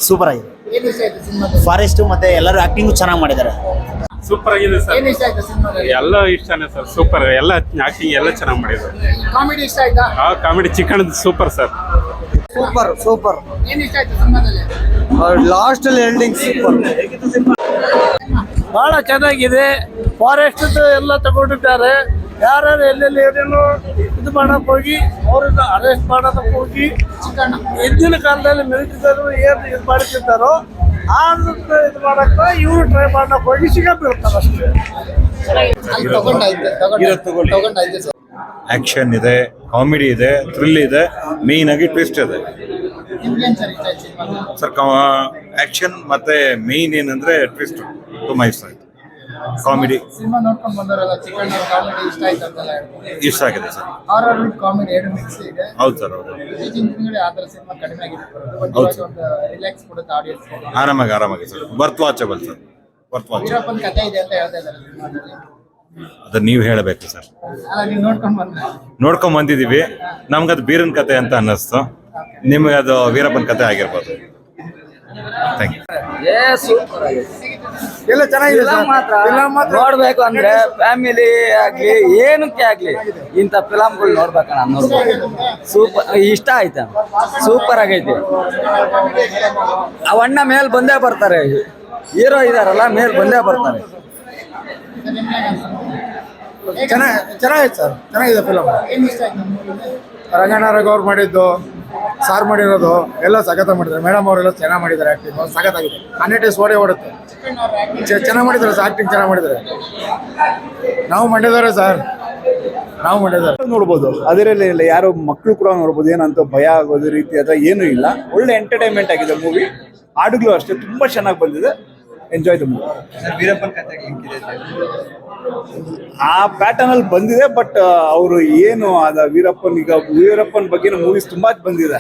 Super ಆಗಿದೆ. Forest ಮತ್ತೆ ಎಲ್ಲರೂ ಆಕ್ಟಿಂಗ್ ಚೆನ್ನಾಗಿ ಮಾಡಿದ್ದಾರೆ. ಸೂಪರ್ ಆಗಿದೆ ಸರ್. ಎಲ್ಲ ಇಷ್ಟನೇ ಸರ್. ಸೂಪರ್ ಎಲ್ಲ ಆಕ್ಟಿಂಗ್ ಎಲ್ಲ ಚೆನ್ನಾಗಿ ಮಾಡಿದ್ರು. ಕಾಮಿಡಿ ಇಷ್ಟ ಆಯ್ತಾ? Comedy chicken super sir. Super super. ಏನ್ ಇಷ್ಟ ಆಯ್ತು ಸಿನಿಮಾದಲ್ಲಿ? ಲಾಸ್ಟ್ ಅಲ್ಲಿ ಎಂಡಿಂಗ್ ಸೂಪರ್. ಬಹಳ ಚೆನ್ನಾಗಿದೆ. ಫಾರೆಸ್ಟ್ ಎಲ್ಲ ತಗೊಂಡಿದ್ದಾರೆ. ಯಾರ್ಯಾರು ಎಲ್ಲೆಲ್ಲಿ ಏನೇನು ಇದು ಮಾಡಕ್ ಹೋಗಿ ಅವ್ರನ್ನ ಅರೆಸ್ಟ್ ಮಾಡೋದಕ್ಕೆ ಹೋಗಿ ಹಿಂದಿನ ಕಾಲದಲ್ಲಿ ಮಿಲಿಟರಿದವರು ಏನು ಇದು ಮಾಡ್ತಿರ್ತಾರೋ ಅದನ್ನ ಇದು ಮಾಡಕ್ಕೆ ಇವರು ಟ್ರೈ ಮಾಡಕ್ ಹೋಗಿ ಸಿಗಬಿಡ್ತಾರೆ ಅಷ್ಟೇ. ಆಕ್ಷನ್ ಇದೆ, ಕಾಮಿಡಿ ಇದೆ, ಥ್ರಿಲ್ ಇದೆ, ಮೇನ್ ಆಗಿ ಟ್ವಿಸ್ಟ್ ಇದೆ ಸರ್. ಆಕ್ಷನ್ ಮತ್ತೆ ಮೇನ್ ಏನಂದ್ರೆ ಟ್ವಿಸ್ಟ್ ತುಂಬಾ ಇಷ್ಟ ಆಯ್ತು. ಕಾಮಿಡಿ ಸಿನಿಮಾ ನೋಡ್ಕೊಂಡು ಬಂದವರೆಲ್ಲ ಚಿಕನ್ ಕಾಮಿಡಿ ಇಷ್ಟ ಆಯ್ತು ಅಂತೆಲ್ಲ ಇಷ್ಟ ಆಗಿದೆ ಸರ್. ಹಾರರ್ ವಿತ್ ಕಾಮಿಡಿ ಎರಡು ಮಿಕ್ಸ್ ಇದೆ. ಹೌದು ಸರ್, ಹೌದು. ಈಗಿನ ದಿನಗಳಲ್ಲಿ ಆ ಥರ ಸಿನಿಮಾ ಕಡಿಮೆ ಆಗಿದೆ. ಒಂದು ರಿಲ್ಯಾಕ್ಸ್ ಕೊಡುತ್ತೆ ಆಡಿಯನ್ಸ್. ಆರಾಮಾಗಿ sir. Worth watchable sir. Worth watchable. Veerappan ಕಥೆ ಇದೆ ಅಂತ ಹೇಳ್ತಾ ಇದ್ದಾರೆ ಸಿನಿಮಾದಲ್ಲಿ. ಅದನ್ನ ನೀವು ಹೇಳಬೇಕು ಸರ್. ಅಲ್ಲ, ನೀವು ನೋಡ್ಕೊಂಡ್ ಬಂದಿದೀವಿ. ನಮ್ಗದು ಬೀರನ್ ಕತೆ ಅಂತ ಅನ್ನಿಸ್ತು. ನಿಮ್ಗೆ ಅದು ವೀರಪ್ಪನ್ ಕತೆ ಆಗಿರ್ಬೋದು. Thank you. ಎಲ್ಲ ಚೆನ್ನಾಗಿದೆ ನೋಡ್ಬೇಕು ಅಂದ್ರೆ ಫ್ಯಾಮಿಲಿ ಆಗ್ಲಿ ಏನಕ್ಕೆ ಆಗ್ಲಿ ಇಂಥ ಫಿಲಮ್ಗಳು ನೋಡ್ಬೇಕಣ್ಣ ನೋಡ್ಬೇಕು. ಸೂಪರ್ ಇಷ್ಟ ಆಯ್ತು. ಸೂಪರ್ ಆಗೈತಿ. ಅವಣ್ಣ ಮೇಲ್ ಬಂದೇ ಬರ್ತಾರೆ. ಹೀರೋ ಇದಾರಲ್ಲ ಮೇಲ್ ಬಂದೇ ಬರ್ತಾರೆ. ಚೆನ್ನಾಗಿದೆ ಸರ್. ಚೆನ್ನಾಗಿದೆ ಫಿಲಮ್. ಏನು ಇಷ್ಟ ಆಯ್ತು? ರಂಗನಾರಗ್ ಅವ್ರು ಮಾಡಿದ್ದು, ಸಾರ್ ಮಾಡಿರೋದು ಎಲ್ಲ ಸಖತ್ ಮಾಡಿದ್ದಾರೆ. ಮೇಡಮ್ ಅವರೆಲ್ಲ ಚೆನ್ನಾಗಿ ಮಾಡಿದ್ದಾರೆ. ಆಕ್ಟಿಂಗ್ ಸಖತ್ತಾಗಿದೆ. 100 days ಓಡುತ್ತೆ. ಚೆನ್ನಾಗಿ ಮಾಡಿದ್ದಾರೆ ಸರ್. ಆಕ್ಟಿಂಗ್ ಚೆನ್ನಾಗಿ ಮಾಡಿದ್ದಾರೆ. ನಾವು ಮಾಡಿದ್ದಾರೆ ಸರ್. ನೋಡ್ಬೋದು. ಅದರಲ್ಲಿ ಇಲ್ಲ ಯಾರು ಮಕ್ಕಳು ಕೂಡ ನೋಡ್ಬೋದು. ಏನಂತ ಭಯ ಆಗೋದು ರೀತಿ ಅಥವಾ ಏನೂ ಇಲ್ಲ. ಒಳ್ಳೆ ಎಂಟರ್ಟೈನ್ಮೆಂಟ್ ಆಗಿದೆ ಮೂವಿ. ಹಾಡುಗಳು ಅಷ್ಟೇ ತುಂಬಾ ಚೆನ್ನಾಗಿ ಬಂದಿದೆ. Enjoy the movie. ಆ ಪ್ಯಾಟರ್ನ್ ಅಲ್ಲಿ ಬಂದಿದೆ. ಬಟ್ ಅವರು ಏನು ವೀರಪ್ಪನ್ ಬಗ್ಗೆ ಮೂವೀಸ್ ತುಂಬಾ ಬಂದಿದೆ.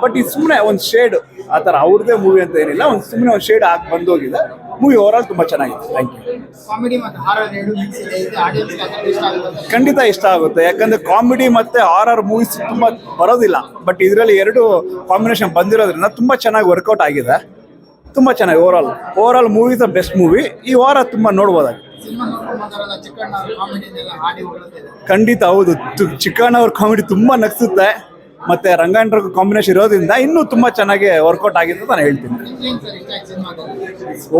ಬಟ್ ಇದು ಸುಮ್ಮನೆ ಒಂದು ಶೇಡ್ ಆ ಥರ ಅವ್ರದ್ದೇ ಮೂವಿ ಅಂತ ಏನಿಲ್ಲ. ಒಂದು ಸುಮ್ಮನೆ ಒಂದು ಶೇಡ್ ಹಾಕಿ ಬಂದೋಗಿದೆ. ಮೂವಿ ಓವರ್ ಆಲ್ ತುಂಬಾ ಚೆನ್ನಾಗಿದೆ. Thank you. ಕಾಮಿಡಿ ಮತ್ತು ಹಾರರ್ ಎರಡು ಮಿಕ್ಸ್ ಇದೆ. ಇದು ಆಡಿಯನ್ಸ್ ಇಷ್ಟ ಆಗುತ್ತೆ. ಖಂಡಿತ ಇಷ್ಟ ಆಗುತ್ತೆ. ಯಾಕಂದ್ರೆ ಕಾಮಿಡಿ ಮತ್ತೆ ಹಾರರ್ ಮೂವೀಸ್ ತುಂಬಾ ಬರೋದಿಲ್ಲ. ಬಟ್ ಇದರಲ್ಲಿ ಎರಡು ಕಾಂಬಿನೇಷನ್ ಬಂದಿರೋದ್ರಿಂದ ತುಂಬಾ ಚೆನ್ನಾಗಿ ವರ್ಕೌಟ್ ಆಗಿದೆ. ತುಂಬಾ ಚೆನ್ನಾಗಿ over all movie the best movie. ಈ ವಾರ ತುಂಬಾ ನೋಡ್ಬೋದಾಗಿ. ಸಿನಿಮಾ ನೋಡ್ಕೊಂಡು ಬಂದವರೆಲ್ಲ ಚಿಕನ್ ಕಾಮಿಡಿ ಎಲ್ಲ ಹಾಡಿ ಹೊರಡುತ್ತೆ. ಖಂಡಿತ ಹೌದು. ಚಿಕನ್ ಅವ್ರ ಕಾಮಿಡಿ ತುಂಬಾ ನಗ್ಸುತ್ತೆ. ಮತ್ತೆ ರಂಗಾಯಣರ ಕಾಂಬಿನೇಷನ್ ಇರೋದ್ರಿಂದ ಇನ್ನೂ ತುಂಬಾ ಚೆನ್ನಾಗಿ ವರ್ಕೌಟ್ ಆಗಿದೆ ಅಂತ ನಾನು ಹೇಳ್ತೀನಿ.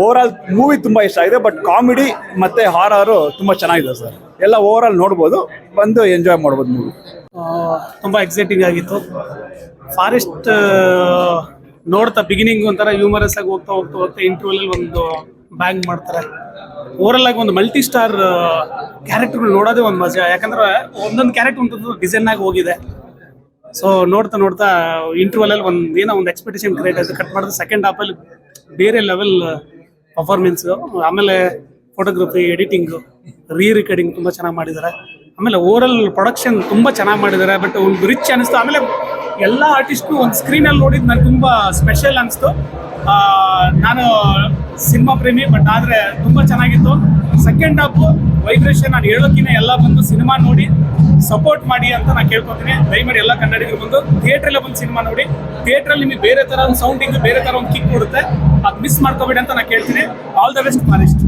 ಓವರ್ ಆಲ್ ಮೂವಿ ತುಂಬಾ ಇಷ್ಟ ಆಗಿದೆ. ಬಟ್ ಕಾಮಿಡಿ ಮತ್ತೆ ಹಾರರ್ ತುಂಬಾ ಚೆನ್ನಾಗಿದೆ ಸರ್. ಎಲ್ಲ ಓವರ್ ಆಲ್ ನೋಡ್ಬೋದು. ಬಂದು ಎಂಜಾಯ್ ಮಾಡ್ಬೋದು ಮೂವಿ. ತುಂಬ ಎಕ್ಸೈಟಿಂಗ್ ಆಗಿತ್ತು. ಫಾರೆಸ್ಟ್ ನೋಡ್ತಾ ಬಿಗಿನಿಂಗ್ ಒಂಥರ ಹ್ಯೂಮರಸ್ ಆಗಿ ಹೋಗ್ತಾ ಇಂಟರ್ವಲ್ ಅಲ್ಲಿ ಒಂದು ಬ್ಯಾಂಗ್ ಮಾಡ್ತಾರೆ. ಓವರಲ್ ಆಗಿ ಒಂದು ಮಲ್ಟಿ ಸ್ಟಾರ್ ಕ್ಯಾರೆಕ್ಟರ್ಗಳು ನೋಡೋದೇ ಒಂದು ಮಜಾ. ಯಾಕಂದ್ರೆ ಒಂದೊಂದು ಕ್ಯಾರೆಕ್ಟರ್ ಒಂದು ಡಿಸೈನ್ ಆಗಿ ಹೋಗಿದೆ. ಸೊ ನೋಡ್ತಾ ಇಂಟರ್ವಲ್ ಅಲ್ಲಿ ಒಂದು ಎಕ್ಸ್ಪೆಕ್ಟೇಷನ್ ಕ್ರಿಯೇಟ್ ಆಯ್ತು. ಕಟ್ ಮಾಡಿದ್ರೆ ಸೆಕೆಂಡ್ ಹಾಫ್ ಅಲ್ಲಿ ಬೇರೆ ಲೆವೆಲ್ ಪರ್ಫಾರ್ಮೆನ್ಸ್. ಆಮೇಲೆ ಫೋಟೋಗ್ರಫಿ, ಎಡಿಟಿಂಗ್, ರಿಕಾರ್ಡಿಂಗ್ ತುಂಬ ಚೆನ್ನಾಗಿ ಮಾಡಿದ್ದಾರೆ. ಆಮೇಲೆ ಓವರಲ್ ಪ್ರೊಡಕ್ಷನ್ ತುಂಬ ಚೆನ್ನಾಗಿ ಮಾಡಿದ್ದಾರೆ. ಬಟ್ ಒಂದು ರಿಚ್ ಅನಿಸ್ತು. ಆಮೇಲೆ ಎಲ್ಲ ಆರ್ಟಿಸ್ಟು ಒಂದು ಸ್ಕ್ರೀನಲ್ಲಿ ನೋಡಿದ್ದು ನನಗೆ ತುಂಬ ಸ್ಪೆಷಲ್ ಅನಿಸ್ತು. ನಾನು ಸಿನಿಮಾ ಪ್ರೇಮಿ, ಬಟ್ ಆದರೆ ತುಂಬ ಚೆನ್ನಾಗಿತ್ತು. ಸೆಕೆಂಡ್ ಹಾಫು ವೈಬ್ರೇಷನ್ ನಾನು ಹೇಳೋಕ್ಕಿಂತ ಎಲ್ಲ ಬಂದು ಸಿನಿಮಾ ನೋಡಿ ಸಪೋರ್ಟ್ ಮಾಡಿ ಅಂತ ನಾನು ಕೇಳ್ಕೊತೀನಿ. ದಯಮಾಡಿ ಎಲ್ಲ ಕನ್ನಡಿಗರು ಬಂದು ಥಿಯೇಟ್ರಲ್ಲೇ ಬಂದು ಸಿನಿಮಾ ನೋಡಿ. ಥಿಯೇಟ್ರಲ್ಲಿ ನಿಮಗೆ ಬೇರೆ ಥರ ಒಂದು ಸೌಂಡಿಂಗ್, ಬೇರೆ ಥರ ಒಂದು ಕಿಕ್ ಕೊಡುತ್ತೆ. ಅದು ಮಿಸ್ ಮಾಡ್ಕೋಬೇಡಿ ಅಂತ ನಾನು ಕೇಳ್ತೀನಿ. All the best forest.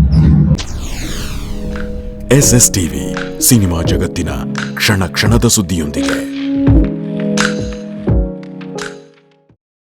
SS TV cinema ಜಗತ್ತಿನ ಕ್ಷಣ ಕ್ಷಣದ ಸುದ್ದಿಯೊಂದಿಗೆ.